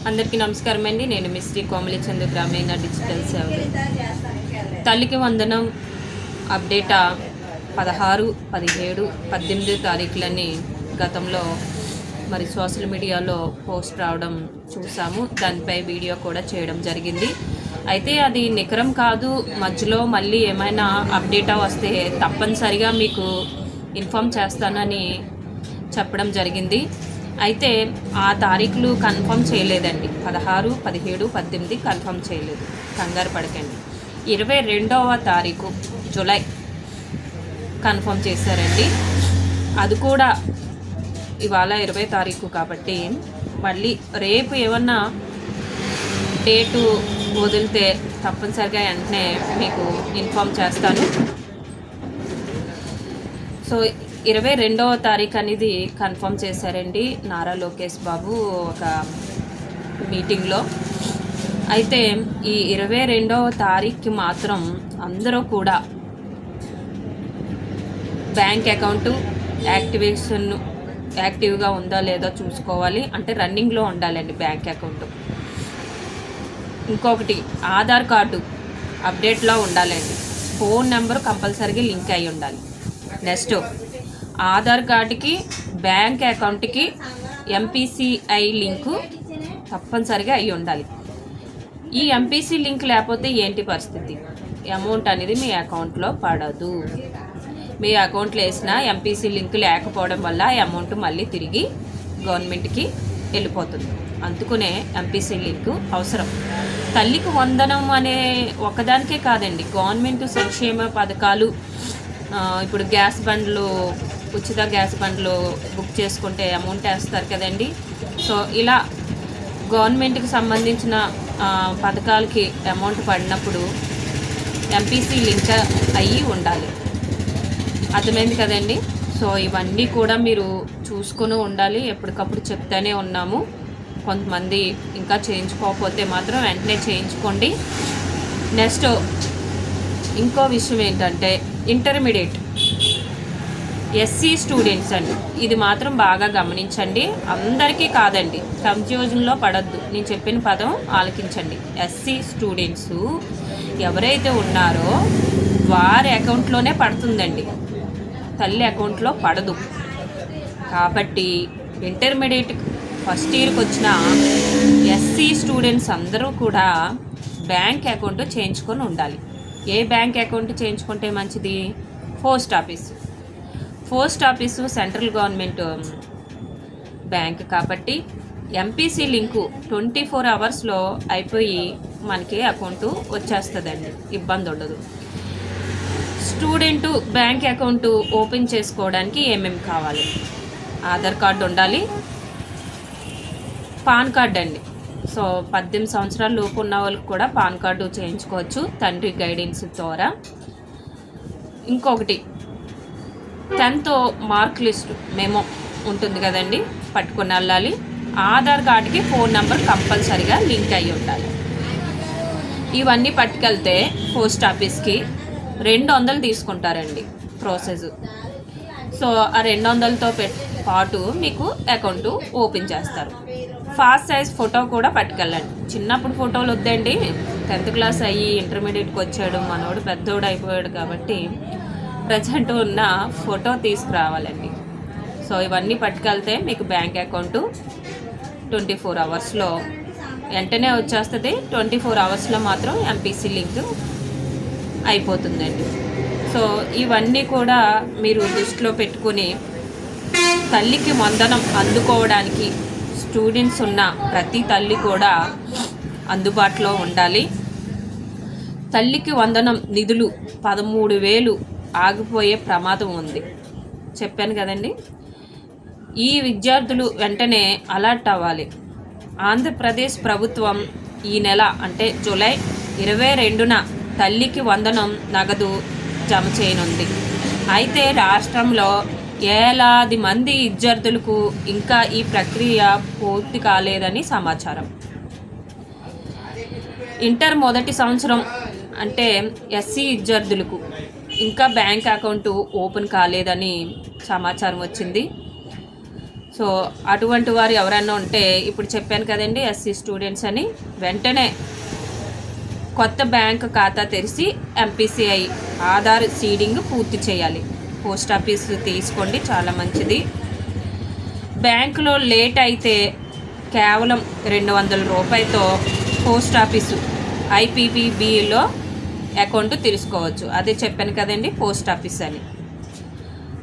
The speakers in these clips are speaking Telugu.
అందరికీ నమస్కారం అండి. నేను మిస్టీ కోమలి చంద్ర గ్రామీణ డిజిటల్ సేవలు. తల్లికి వందనం అప్డేట్ 16, 17, 18 తారీఖులని గతంలో మరి సోషల్ మీడియాలో పోస్ట్ రావడం చూసాము. దానిపై వీడియో కూడా చేయడం జరిగింది. అయితే అది నికరం కాదు. మధ్యలో మళ్ళీ ఏమైనా అప్డేట్ వస్తే తప్పనిసరిగా మీకు ఇన్ఫామ్ చేస్తానని చెప్పడం జరిగింది. అయితే ఆ తారీఖులు కన్ఫర్మ్ చేయలేదండి. 16, 17, 18 కన్ఫర్మ్ చేయలేదు. కంగారు పడకండి. 22వ తారీఖు జూలై కన్ఫర్మ్ చేశారండి. అది కూడా ఇవాళ 20 తారీఖు కాబట్టి మళ్ళీ రేపు ఏమన్నా డేటు వదిలితే తప్పనిసరిగా వెంటనే మీకు ఇన్ఫామ్ చేస్తాను. సో 22వ తారీఖు అనేది కన్ఫర్మ్ చేశారండి నారా లోకేష్ బాబు ఒక మీటింగ్లో. అయితే ఈ 22వ తారీఖుకి మాత్రం అందరూ కూడా బ్యాంక్ అకౌంటు యాక్టివ్గా ఉందా లేదో చూసుకోవాలి. అంటే రన్నింగ్లో ఉండాలండి బ్యాంక్ అకౌంట్. ఇంకొకటి ఆధార్ కార్డు అప్డేట్లో ఉండాలండి. ఫోన్ నెంబర్ కంపల్సరీగా లింక్ అయి ఉండాలి. నెక్స్ట్ ఆధార్ కార్డుకి బ్యాంక్ అకౌంట్కి ఎంపీసీఐ లింకు తప్పనిసరిగా అయి ఉండాలి. ఈ ఎంపీసీ లింక్ లేకపోతే ఏంటి పరిస్థితి? అమౌంట్ అనేది మీ అకౌంట్లో పడదు. మీ అకౌంట్లో వేసిన ఎంపీసీ లింక్ లేకపోవడం వల్ల అమౌంట్ మళ్ళీ తిరిగి గవర్నమెంట్కి వెళ్ళిపోతుంది. అందుకునే ఎంపీసీ లింకు అవసరం. తల్లికి వందనం అనే ఒకదానికే కాదండి, గవర్నమెంట్ సంక్షేమ పథకాలు, ఇప్పుడు గ్యాస్ బండ్లు, ఉచిత గ్యాస్ బండ్లు బుక్ చేసుకుంటే అమౌంట్ వేస్తారు కదండి. సో ఇలా గవర్నమెంట్కి సంబంధించిన పథకాలకి అమౌంట్ పడినప్పుడు ఎంపీసీ లింక్ అయ్యి ఉండాలి. అర్థమైంది కదండి. సో ఇవన్నీ కూడా మీరు చూసుకుని ఉండాలి. ఎప్పటికప్పుడు చెప్తానే ఉన్నాము. కొంతమంది ఇంకా చేయించుకోకపోతే మాత్రం వెంటనే చేయించుకోండి. నెక్స్ట్ ఇంకో విషయం ఏంటంటే ఇంటర్మీడియట్ ఎస్సీ స్టూడెంట్స్ అండి, ఇది మాత్రం బాగా గమనించండి. అందరికీ కాదండి, కన్ఫ్యూజన్లో పడద్దు. నేను చెప్పిన పదం ఆలకించండి. ఎస్సీ స్టూడెంట్స్ ఎవరైతే ఉన్నారో వారి అకౌంట్లోనే పడుతుందండి, తల్లి అకౌంట్లో పడదు. కాబట్టి ఇంటర్మీడియట్ ఫస్ట్ ఇయర్కి వచ్చిన ఎస్సీ స్టూడెంట్స్ అందరూ కూడా బ్యాంక్ అకౌంట్ చేయించుకొని ఉండాలి. ఏ బ్యాంక్ అకౌంట్ చేయించుకుంటే మంచిది? Post office central government bank కాబట్టి ఎంపీసీ లింకు 24 అవర్స్లో అయిపోయి మనకి అకౌంటు వచ్చేస్తుందండి, ఇబ్బంది ఉండదు. స్టూడెంటు బ్యాంక్ అకౌంటు ఓపెన్ చేసుకోవడానికి ఏమేమి కావాలి? ఆధార్ కార్డు ఉండాలి, పాన్ కార్డు అండి. సో 18 సంవత్సరాల లోపు ఉన్న వాళ్ళకి కూడా పాన్ కార్డు చేయించుకోవచ్చు తండ్రి గైడెన్స్ ద్వారా. ఇంకొకటి 10th మార్క్ లిస్ట్ మెమో ఉంటుంది కదండి, పట్టుకొని వెళ్ళాలి. ఆధార్ కార్డుకి ఫోన్ నెంబర్ కంపల్సరీగా లింక్ అయ్యి ఉండాలి. ఇవన్నీ పట్టుకెళ్తే పోస్ట్ ఆఫీస్కి 200 తీసుకుంటారండి ప్రాసెస్. సో ఆ 200తో పాటు మీకు అకౌంట్ ఓపెన్ చేస్తారు. ఫాస్ట్ సైజ్ ఫోటో కూడా పట్టుకెళ్ళండి. చిన్నప్పుడు ఫోటోలు వద్దండి, 10th క్లాస్ అయ్యి ఇంటర్మీడియట్కి వచ్చాడు, మనోడు పెద్దోడు అయిపోయాడు కాబట్టి ప్రజెంట్ ఉన్న ఫోటో తీసుకురావాలండి. సో ఇవన్నీ పట్టుకెళ్తే మీకు బ్యాంక్ అకౌంటు 24 అవర్స్లో వెంటనే వచ్చేస్తుంది. 24 అవర్స్లో మాత్రం ఎంపీసీ లింక్ అయిపోతుందండి. సో ఇవన్నీ కూడా మీరు దృష్టిలో పెట్టుకుని తల్లికి వందనం అందుకోవడానికి స్టూడెంట్స్ ఉన్న ప్రతి తల్లి కూడా అందుబాటులో ఉండాలి. తల్లికి వందనం నిధులు 13,000 ఆగిపోయే ప్రమాదం ఉంది, చెప్పాను కదండి. ఈ విద్యార్థులు వెంటనే అలర్ట్ అవ్వాలి. ఆంధ్రప్రదేశ్ ప్రభుత్వం ఈ నెల అంటే జూలై 22న తల్లికి వందనం నగదు జమ చేయనుంది. అయితే రాష్ట్రంలో ఏలాది మంది విద్యార్థులకు ఇంకా ఈ ప్రక్రియ పూర్తి కాలేదని సమాచారం. ఇంటర్ మొదటి సంవత్సరం అంటే ఎస్సీ విద్యార్థులకు ఇంకా బ్యాంక్ అకౌంట్ ఓపెన్ కాలేదని సమాచారం వచ్చింది. సో అటువంటి వారు ఎవరైనా ఉంటే ఇప్పుడు చెప్పాను కదండి, ఎస్సీ స్టూడెంట్స్ అని, వెంటనే కొత్త బ్యాంక్ ఖాతా తెరిచి ఎంపీసీఐ ఆధార్ సీడింగ్ పూర్తి చేయాలి. పోస్ట్ ఆఫీస్ తీసుకోండి, చాలా మంచిది. బ్యాంకులో లేట్ అయితే కేవలం 200 రూపాయలతో పోస్ట్ ఆఫీసు ఐపీపీబీలో అకౌంట్ తీసుకోవచ్చు. అదే చెప్పాను కదండి, పోస్ట్ ఆఫీస్ అని.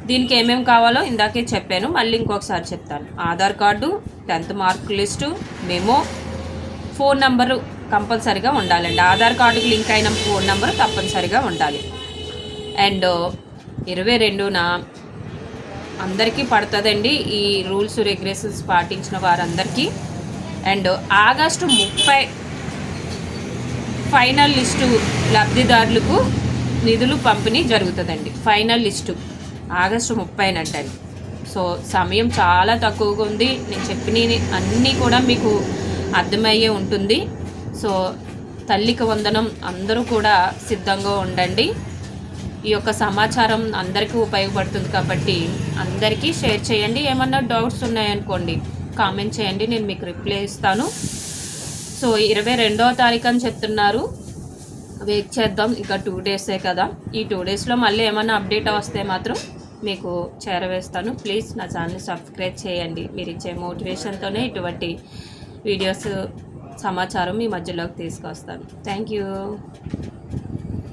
దీనికి ఏమేమి కావాలో ఇందాకే చెప్పాను, మళ్ళీ ఇంకొకసారి చెప్తాను. Aadhaar card, 10th mark list, memo, phone number కంపల్సరిగా ఉండాలండి. ఆధార్ కార్డుకి లింక్ అయిన ఫోన్ నెంబరు తప్పనిసరిగా ఉండాలి. అండ్ 22న అందరికీ పడుతుందండి ఈ రూల్స్ రెగ్యులేషన్స్ పాటించిన వారందరికీ. అండ్ ఆగస్టు 30 ఫైనల్ లిస్టు లబ్ధిదారులకు నిధులు పంపిణీ జరుగుతుందండి. ఫైనల్ లిస్టు ఆగస్టు 30నంటండి. సో సమయం చాలా తక్కువగా ఉంది. నేను చెప్పినవి అన్నీ కూడా మీకు అర్థమయ్యే ఉంటుంది. సో తల్లికి వందనం, అందరూ కూడా సిద్ధంగా ఉండండి. ఈ యొక్క సమాచారం అందరికీ ఉపయోగపడుతుంది కాబట్టి అందరికీ షేర్ చేయండి. ఏమన్నా డౌట్స్ ఉన్నాయనుకోండి కామెంట్ చేయండి, నేను మీకు రిప్లై ఇస్తాను. సో 22వ తారీఖు అని చెప్తున్నారు, వెయిట్ చేద్దాం. ఇంకా 2 డేసే కదా. ఈ 2 డేస్లో మళ్ళీ ఏమన్నా అప్డేట్ వస్తే మాత్రం మీకు చేరవేస్తాను. ప్లీజ్ నా ఛానల్ని సబ్స్క్రైబ్ చేయండి. మీరు ఇచ్చే మోటివేషన్తోనే ఇటువంటి వీడియోస్ సమాచారం మీ మధ్యలోకి తీసుకొస్తాను. Thank you.